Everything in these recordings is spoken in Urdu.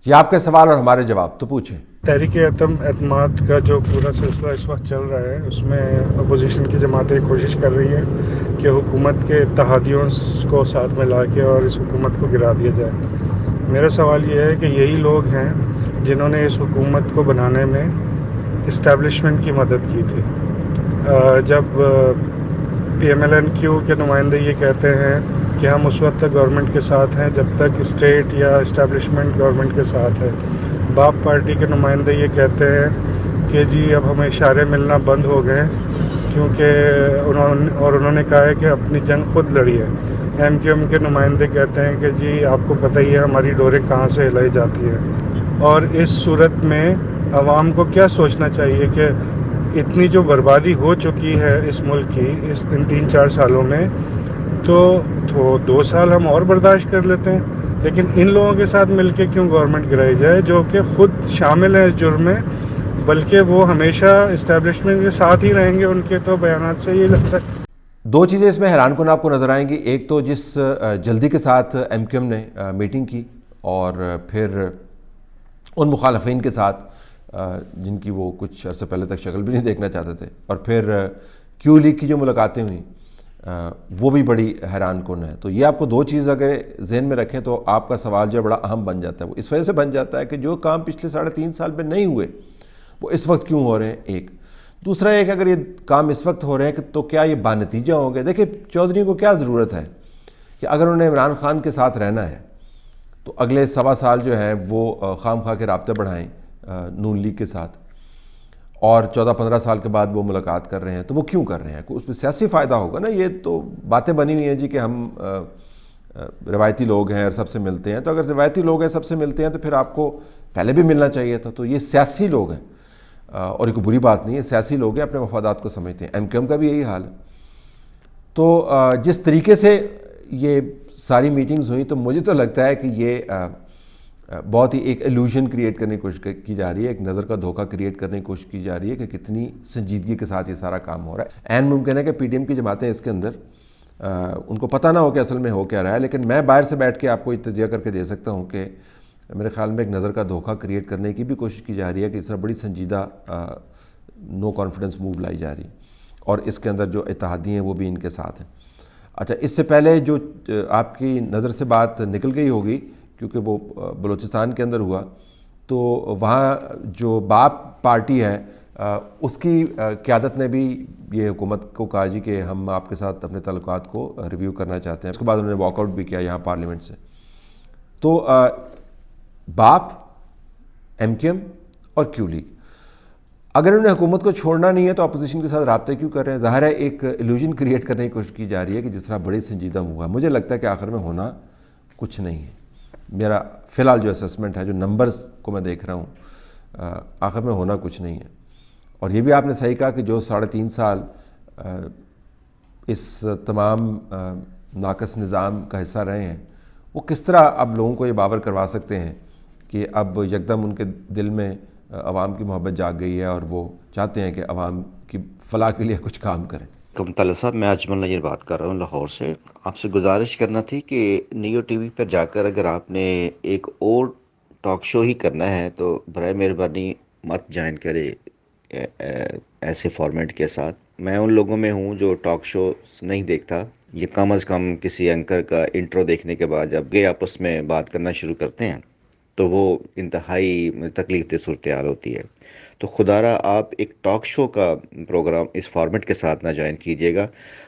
یہ آپ کا سوال اور ہمارے جواب، تو پوچھیں۔ تحریک عدم اعتماد کا جو پورا سلسلہ اس وقت چل رہا ہے، اس میں اپوزیشن کی جماعتیں کوشش کر رہی ہیں کہ حکومت کے اتحادیوں کو ساتھ میں لا کے اور اس حکومت کو گرا دیا جائے۔ میرا سوال یہ ہے کہ یہی لوگ ہیں جنہوں نے اس حکومت کو بنانے میں اسٹیبلشمنٹ کی مدد کی تھی۔ جب پی ایم ایل این کیو کے نمائندے یہ کہتے ہیں کہ ہم اس وقت تک گورنمنٹ کے ساتھ ہیں جب تک اسٹیٹ یا اسٹیبلشمنٹ گورنمنٹ کے ساتھ ہے۔ باپ پارٹی کے نمائندے یہ کہتے ہیں کہ جی اب ہمیں اشارے ملنا بند ہو گئے کیونکہ انہوں نے کہا ہے کہ اپنی جنگ خود لڑی ہے۔ ایم کیو ایم کے نمائندے کہتے ہیں کہ جی آپ کو پتہ ہی ہے ہماری ڈوریں کہاں سے ہلائی جاتی ہیں۔ اور اس صورت میں عوام کو کیا سوچنا چاہیے کہ اتنی جو بربادی ہو چکی ہے اس ملک کی اس 3-4 سالوں میں، تو 2 سال ہم اور برداشت کر لیتے ہیں، لیکن ان لوگوں کے ساتھ مل کے کیوں گورنمنٹ گرائی جائے جو کہ خود شامل ہیں اس جرم میں، بلکہ وہ ہمیشہ اسٹیبلشمنٹ کے ساتھ ہی رہیں گے۔ ان کے تو بیانات سے یہ لگتا ہے۔ 2 چیزیں اس میں حیران کن آپ کو نظر آئیں گی۔ ایک تو جس جلدی کے ساتھ ایم کیو ایم نے میٹنگ کی اور پھر ان مخالفین کے ساتھ جن کی وہ کچھ عرصے پہلے تک شکل بھی نہیں دیکھنا چاہتے تھے، اور پھر کیو لیگ کی جو ملاقاتیں ہوئیں وہ بھی بڑی حیران کن ہے۔ تو یہ آپ کو 2 چیز اگر ذہن میں رکھیں تو آپ کا سوال جو بڑا اہم بن جاتا ہے، وہ اس وجہ سے بن جاتا ہے کہ جو کام پچھلے 3.5 سال میں نہیں ہوئے وہ اس وقت کیوں ہو رہے ہیں۔ ایک دوسرا یہ کہ اگر یہ کام اس وقت ہو رہے ہیں تو کیا یہ بانتیجہ ہوں گے۔ دیکھیں چودھری کو کیا ضرورت ہے کہ اگر انہوں نے عمران خان کے ساتھ رہنا ہے تو اگلے 1.25 سال جو ہے وہ خام خواہ کے رابطے بڑھائیں نون لیگ کے ساتھ، اور 14-15 سال کے بعد وہ ملاقات کر رہے ہیں تو وہ کیوں کر رہے ہیں؟ اس میں سیاسی فائدہ ہوگا نا۔ یہ تو باتیں بنی ہوئی ہیں جی کہ ہم روایتی لوگ ہیں اور سب سے ملتے ہیں، تو اگر روایتی لوگ ہیں سب سے ملتے ہیں تو پھر آپ کو پہلے بھی ملنا چاہیے تھا۔ تو یہ سیاسی لوگ ہیں اور یہ کوئی بری بات نہیں ہے، سیاسی لوگ ہیں، اپنے مفادات کو سمجھتے ہیں۔ ایم کیو ایم کا بھی یہی حال ہے۔ تو جس طریقے سے یہ ساری میٹنگز ہوئیں تو مجھے تو لگتا ہے کہ یہ بہت ہی ایک ایلوژن کریٹ کرنے کی کوشش کی جا رہی ہے، ایک نظر کا دھوکہ کریٹ کرنے کی کوشش کی جا رہی ہے کہ کتنی سنجیدگی کے ساتھ یہ سارا کام ہو رہا ہے۔ عین ممکن ہے کہ پی ڈی ایم کی جماعتیں اس کے اندر ان کو پتہ نہ ہو کہ اصل میں ہو کیا رہا ہے، لیکن میں باہر سے بیٹھ کے آپ کو تجزیہ کر کے دے سکتا ہوں کہ میرے خیال میں ایک نظر کا دھوکہ کریٹ کرنے کی بھی کوشش کی جا رہی ہے کہ اس طرح بڑی سنجیدہ نو کانفیڈنس موو لائی جا رہی ہے، اور اس کے اندر جو اتحادی ہیں وہ بھی ان کے ساتھ ہیں۔ اچھا، اس سے پہلے جو آپ کی نظر سے بات نکل گئی ہوگی کیونکہ وہ بلوچستان کے اندر ہوا، تو وہاں جو باپ پارٹی ہے اس کی قیادت نے بھی یہ حکومت کو کہا جی کہ ہم آپ کے ساتھ اپنے تعلقات کو ریویو کرنا چاہتے ہیں۔ اس کے بعد انہوں نے واک آؤٹ بھی کیا یہاں پارلیمنٹ سے۔ تو باپ، ایم کیو ایم اور کیو لیگ، اگر انہوں نے حکومت کو چھوڑنا نہیں ہے تو اپوزیشن کے ساتھ رابطے کیوں کر رہے ہیں؟ ظاہر ہے ایک ایلوژن کریٹ کرنے کی کوشش کی جا رہی ہے کہ جس طرح بڑی سنجیدہ ہوا ہے۔ مجھے لگتا ہے کہ آخر میں ہونا کچھ نہیں ہے۔ میرا فی الحال جو اسسمنٹ ہے، جو نمبرز کو میں دیکھ رہا ہوں، آخر میں ہونا کچھ نہیں ہے۔ اور یہ بھی آپ نے صحیح کہا کہ جو 3.5 سال اس تمام ناقص نظام کا حصہ رہے ہیں، وہ کس طرح اب لوگوں کو یہ باور کروا سکتے ہیں کہ اب یکدم ان کے دل میں عوام کی محبت جاگ گئی ہے اور وہ چاہتے ہیں کہ عوام کی فلاح کے لیے کچھ کام کریں۔ طلعت صاحب، میں اجمل نیر بات کر رہا ہوں لاہور سے۔ آپ سے گزارش کرنا تھی کہ نیو ٹی وی پر جا کر اگر آپ نے ایک اور ٹاک شو ہی کرنا ہے تو برائے مہربانی مت جوائن کرے ایسے فارمیٹ کے ساتھ۔ میں ان لوگوں میں ہوں جو ٹاک شو نہیں دیکھتا۔ یہ کم از کم کسی اینکر کا انٹرو دیکھنے کے بعد جب گئے آپس میں بات کرنا شروع کرتے ہیں تو وہ انتہائی تکلیف دہ صورتحال ہوتی ہے۔ تو خدا را آپ ایک ٹاک شو کا پروگرام اس فارمیٹ کے ساتھ نہ جوائن کیجیے گا۔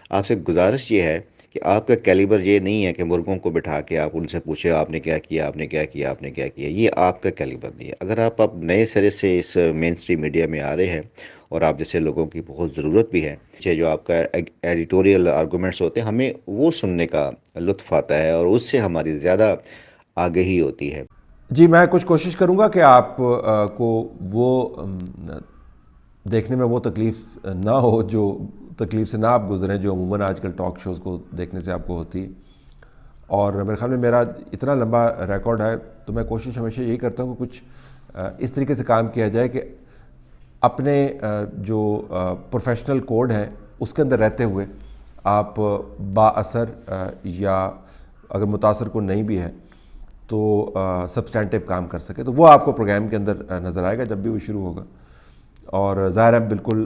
آپ سے گزارش یہ ہے کہ آپ کا کیلیبر یہ نہیں ہے کہ مرغوں کو بٹھا کے آپ ان سے پوچھیں آپ نے کیا کیا، آپ نے کیا کیا، آپ نے کیا کیا۔ یہ آپ کا کیلیبر نہیں ہے۔ اگر آپ اب نئے سرے سے اس مین سٹریم میڈیا میں آ رہے ہیں اور آپ جیسے لوگوں کی بہت ضرورت بھی ہے، جو آپ کا ایڈیٹوریل آرگومنٹس ہوتے ہیں، ہمیں وہ سننے کا لطف آتا ہے اور اس سے ہماری زیادہ آگہی ہوتی ہے۔ جی، میں کچھ کوشش کروں گا کہ آپ کو وہ دیکھنے میں وہ تکلیف نہ ہو، جو تکلیف سے نہ آپ گزریں جو عموماً آج کل ٹاک شوز کو دیکھنے سے آپ کو ہوتی ہے۔ اور میرے خیال میں میرا اتنا لمبا ریکارڈ ہے تو میں کوشش ہمیشہ یہی کرتا ہوں کہ کچھ اس طریقے سے کام کیا جائے کہ اپنے جو پروفیشنل کوڈ ہیں اس کے اندر رہتے ہوئے آپ با اثر یا اگر متاثر کو نہیں بھی ہے تو سبسٹینٹیو کام کر سکے. تو وہ آپ کو پروگرام کے اندر نظر آئے گا جب بھی وہ شروع ہوگا. اور ظاہر ہے بالکل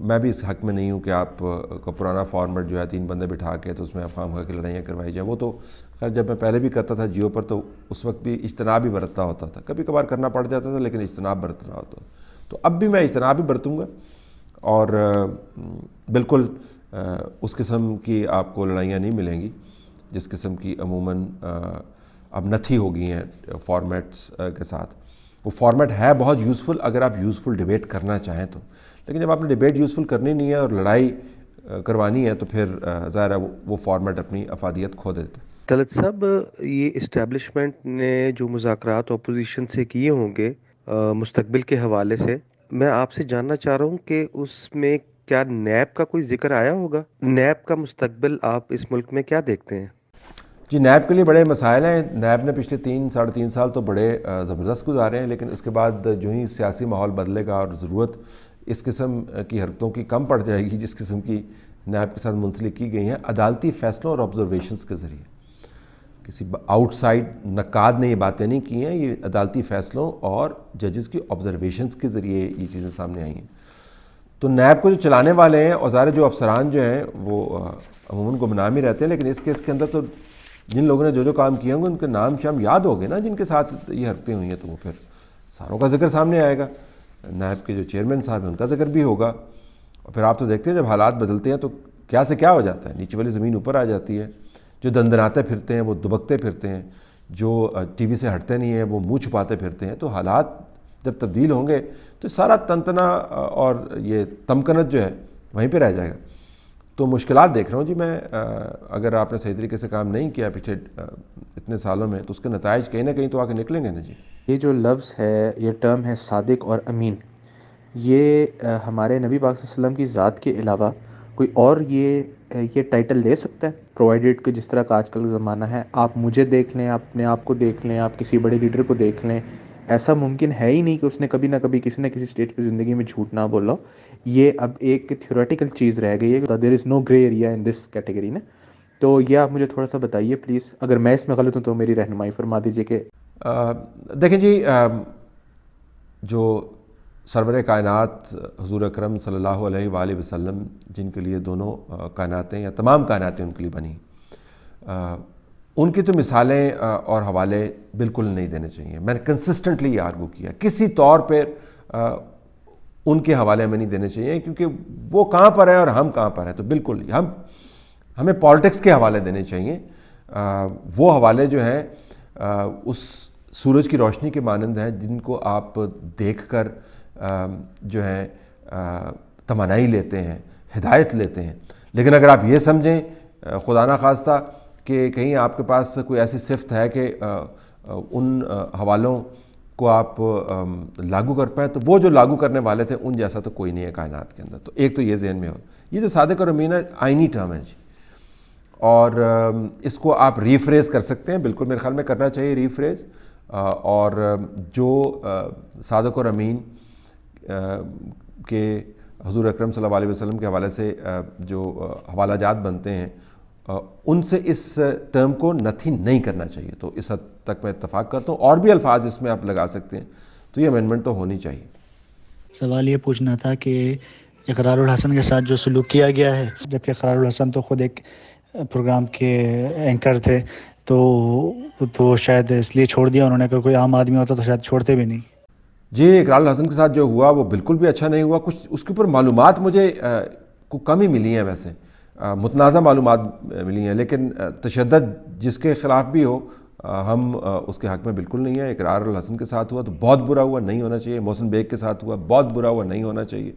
میں بھی اس حق میں نہیں ہوں کہ آپ کا پرانا فارمیٹ جو ہے 3 بندے بٹھا کے تو اس میں خام خواہ کی لڑائیاں کروائی جائیں. وہ تو خیر جب میں پہلے بھی کرتا تھا جیو پر تو اس وقت بھی اجتناب ہی برتتا ہوتا تھا, کبھی کبھار کرنا پڑ جاتا تھا لیکن اجتناب برتنا ہوتا تھا. تو اب بھی میں اجتناب ہی برتوں گا اور بالکل اس قسم کی آپ کو لڑائیاں نہیں ملیں گی جس قسم کی عموماً اب نتھی ہو گئی ہیں فارمیٹس کے ساتھ. وہ فارمیٹ ہے بہت یوزفل اگر آپ یوزفل ڈیبیٹ کرنا چاہیں تو, لیکن جب آپ نے ڈیبیٹ یوزفل کرنی نہیں ہے اور لڑائی کروانی ہے تو پھر ظاہر ہے وہ فارمیٹ اپنی افادیت کھو دیتے. طلعت صاحب، یہ اسٹیبلشمنٹ نے جو مذاکرات اپوزیشن سے کیے ہوں گے مستقبل کے حوالے سے، میں آپ سے جاننا چاہ رہا ہوں کہ اس میں کیا نیب کا کوئی ذکر آیا ہوگا؟ نیب کا مستقبل آپ اس ملک میں کیا دیکھتے ہیں؟ جی نیب کے لیے بڑے مسائل ہیں. نیب نے پچھلے 3-3.5 سال تو بڑے زبردست گزارے ہیں, لیکن اس کے بعد جو ہی سیاسی ماحول بدلے گا اور ضرورت اس قسم کی حرکتوں کی کم پڑ جائے گی جس قسم کی نیب کے ساتھ منسلک کی گئی ہیں عدالتی فیصلوں اور آبزرویشنز کے ذریعے. کسی آؤٹ سائڈ نقاد نے یہ باتیں نہیں کی ہیں, یہ عدالتی فیصلوں اور ججز کی آبزرویشنز کے ذریعے یہ چیزیں سامنے آئی ہیں. تو نیب کو جو چلانے والے ہیں اور جو افسران جو ہیں وہ عموماً گمنام ہی رہتے ہیں, لیکن اس کیس کے اندر تو جن لوگوں نے جو کام کیے ہوں گے ان کے نام شام یاد ہو گئے نا, جن کے ساتھ یہ حرکتیں ہوئی ہیں, تو وہ پھر ساروں کا ذکر سامنے آئے گا. نیب کے جو چیئرمین صاحب ہیں ان کا ذکر بھی ہوگا. اور پھر آپ تو دیکھتے ہیں جب حالات بدلتے ہیں تو کیا سے کیا ہو جاتا ہے, نیچے والی زمین اوپر آ جاتی ہے. جو دندناتے پھرتے ہیں وہ دبکتے پھرتے ہیں, جو ٹی وی سے ہٹتے نہیں ہیں وہ منہ چھپاتے پھرتے ہیں. تو حالات جب تبدیل ہوں گے تو سارا تنتنا اور یہ تمکنت جو ہے وہیں پہ رہ جائے گا. تو مشکلات دیکھ رہا ہوں جی میں. اگر آپ نے صحیح طریقے سے کام نہیں کیا پچھلے اتنے سالوں میں تو اس کے نتائج کہیں نہ کہیں تو آ کے نکلیں گے نا جی. یہ جو لفظ ہے, یہ ٹرم ہے صادق اور امین, یہ ہمارے نبی پاک صلی اللہ علیہ وسلم کی ذات کے علاوہ کوئی اور یہ ٹائٹل لے سکتا ہے؟ پرووائڈیڈ کہ جس طرح کا آج کل کا زمانہ ہے, آپ مجھے دیکھ لیں, آپ اپنے آپ کو دیکھ لیں, آپ کسی بڑے لیڈر کو دیکھ لیں, ایسا ممکن ہے ہی نہیں کہ اس نے کبھی نہ کبھی کسی نہ کسی اسٹیج پہ زندگی میں جھوٹ نہ بولا. یہ اب ایک تھیوریٹیکل چیز رہ گئی ہے. دیر از نو grey area in this category نا. تو یہ آپ مجھے تھوڑا سا بتائیے پلیز, اگر میں اس میں غلط ہوں تو میری رہنمائی فرما دیجیے. کہ دیکھیں جی, جو سرور کائنات حضور اکرم صلی اللہ علیہ وآلہ وسلم جن کے لیے دونوں کائناتیں یا تمام کائناتیں ان کے لیے بنی, ان کی تو مثالیں اور حوالے بالکل نہیں دینے چاہیے. میں نے کنسسٹنٹلی یہ آرگو کیا, کسی طور پہ ان کے حوالے ہمیں نہیں دینے چاہیے, کیونکہ وہ کہاں پر ہیں اور ہم کہاں پر ہیں. تو بالکل ہمیں پالیٹکس کے حوالے دینے چاہیے. وہ حوالے جو ہیں اس سورج کی روشنی کے مانند ہیں جن کو آپ دیکھ کر جو ہے توانائی لیتے ہیں, ہدایت لیتے ہیں. لیکن اگر آپ یہ سمجھیں خدا نخواستہ کہ کہیں آپ کے پاس کوئی ایسی صفت ہے کہ ان حوالوں کو آپ لاگو کر پائیں, تو وہ جو لاگو کرنے والے تھے ان جیسا تو کوئی نہیں ہے کائنات کے اندر. تو ایک تو یہ ذہن میں ہو. یہ جو صادق اور امین ہے آئینی ٹرم ہے جی, اور اس کو آپ ریفریز کر سکتے ہیں, بالکل میرے خیال میں کرنا چاہیے ریفریز. اور جو صادق اور امین کے حضور اکرم صلی اللہ علیہ وسلم کے حوالے سے جو حوالہ جات بنتے ہیں ان سے اس ٹرم کو نتھی نہیں کرنا چاہیے. تو اس حد تک میں اتفاق کرتا ہوں. اور بھی الفاظ اس میں آپ لگا سکتے ہیں, تو یہ امینڈمنٹ تو ہونی چاہیے. سوال یہ پوچھنا تھا کہ اقرار الحسن کے ساتھ جو سلوک کیا گیا ہے, جبکہ اقرار الحسن تو خود ایک پروگرام کے اینکر تھے, تو شاید اس لیے چھوڑ دیا انہوں نے, اگر کوئی عام آدمی ہوتا تو شاید چھوڑتے بھی نہیں. جی اقرار الحسن کے ساتھ جو ہوا وہ بالکل بھی اچھا نہیں ہوا. کچھ اس کے اوپر معلومات مجھے کو کم ہی ملی ہیں, ویسے متنازع معلومات ملی ہیں, لیکن تشدد جس کے خلاف بھی ہو ہم اس کے حق میں بالکل نہیں ہیں. اقرار الحسن کے ساتھ ہوا تو بہت برا ہوا, نہیں ہونا چاہیے. محسن بیگ کے ساتھ ہوا بہت برا ہوا, نہیں ہونا چاہیے.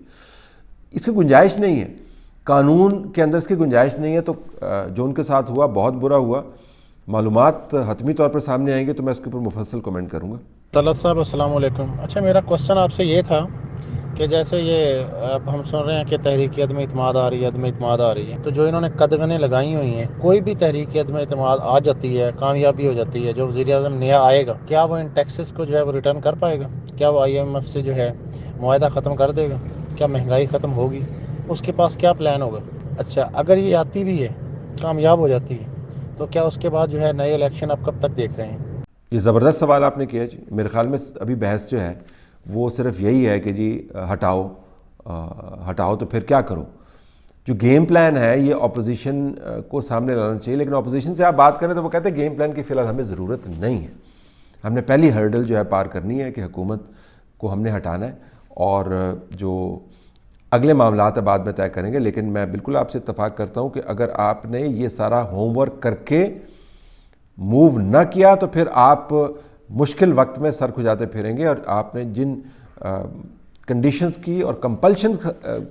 اس کی گنجائش نہیں ہے, قانون کے اندر اس کی گنجائش نہیں ہے. تو جو ان کے ساتھ ہوا بہت برا ہوا. معلومات حتمی طور پر سامنے آئیں گے تو میں اس کے اوپر مفصل کمنٹ کروں گا. طلعت صاحب السلام علیکم. اچھا میرا کوسچن آپ سے یہ تھا کہ جیسے یہ اب ہم سن رہے ہیں کہ تحریک عدم اعتماد آ رہی ہے, عدم اعتماد آ رہی ہے, تو جو انہوں نے قدغنیں لگائی ہوئی ہیں, کوئی بھی تحریک عدم اعتماد آ جاتی ہے, کامیابی ہو جاتی ہے, جو وزیر اعظم نیا آئے گا, کیا وہ ان ٹیکسز کو جو ہے وہ ریٹرن کر پائے گا؟ کیا وہ IMF سے جو ہے معاہدہ ختم کر دے گا؟ کیا مہنگائی ختم ہوگی؟ اس کے پاس کیا پلان ہوگا؟ اچھا اگر یہ آتی بھی ہے, کامیاب ہو جاتی ہے, تو کیا اس کے بعد جو ہے نئے الیکشن آپ کب تک دیکھ رہے ہیں؟ یہ زبردست سوال آپ نے کیا جی. میرے خیال میں ابھی بحث جو ہے وہ صرف یہی ہے کہ جی ہٹاؤ تو پھر کیا کرو. جو گیم پلان ہے یہ اپوزیشن کو سامنے لانا چاہیے, لیکن اپوزیشن سے آپ بات کریں تو وہ کہتے ہیں گیم پلان کی فی الحال ہمیں ضرورت نہیں ہے. ہم نے پہلی ہرڈل جو ہے پار کرنی ہے کہ حکومت کو ہم نے ہٹانا ہے, اور جو اگلے معاملات بعد میں طے کریں گے. لیکن میں بالکل آپ سے اتفاق کرتا ہوں کہ اگر آپ نے یہ سارا ہوم ورک کر کے موو نہ کیا تو پھر آپ مشکل وقت میں سر کھجاتے پھریں گے. اور آپ نے جن کنڈیشنز کی اور کمپلشن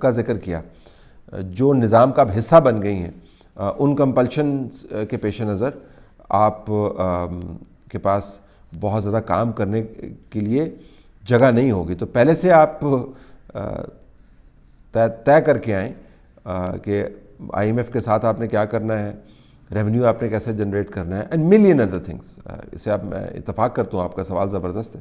کا ذکر کیا جو نظام کا اب حصہ بن گئی ہیں, ان کمپلشن کے پیش نظر آپ کے پاس بہت زیادہ کام کرنے کے لیے جگہ نہیں ہوگی. تو پہلے سے آپ طے کر کے آئیں کہ آئی ایم ایف کے ساتھ آپ نے کیا کرنا ہے, ریونیو آپ نے کیسے جنریٹ کرنا ہے, اینڈ ملین ادر تھنگس. اسے آپ میں اتفاق کرتا ہوں, آپ کا سوال زبردست ہے.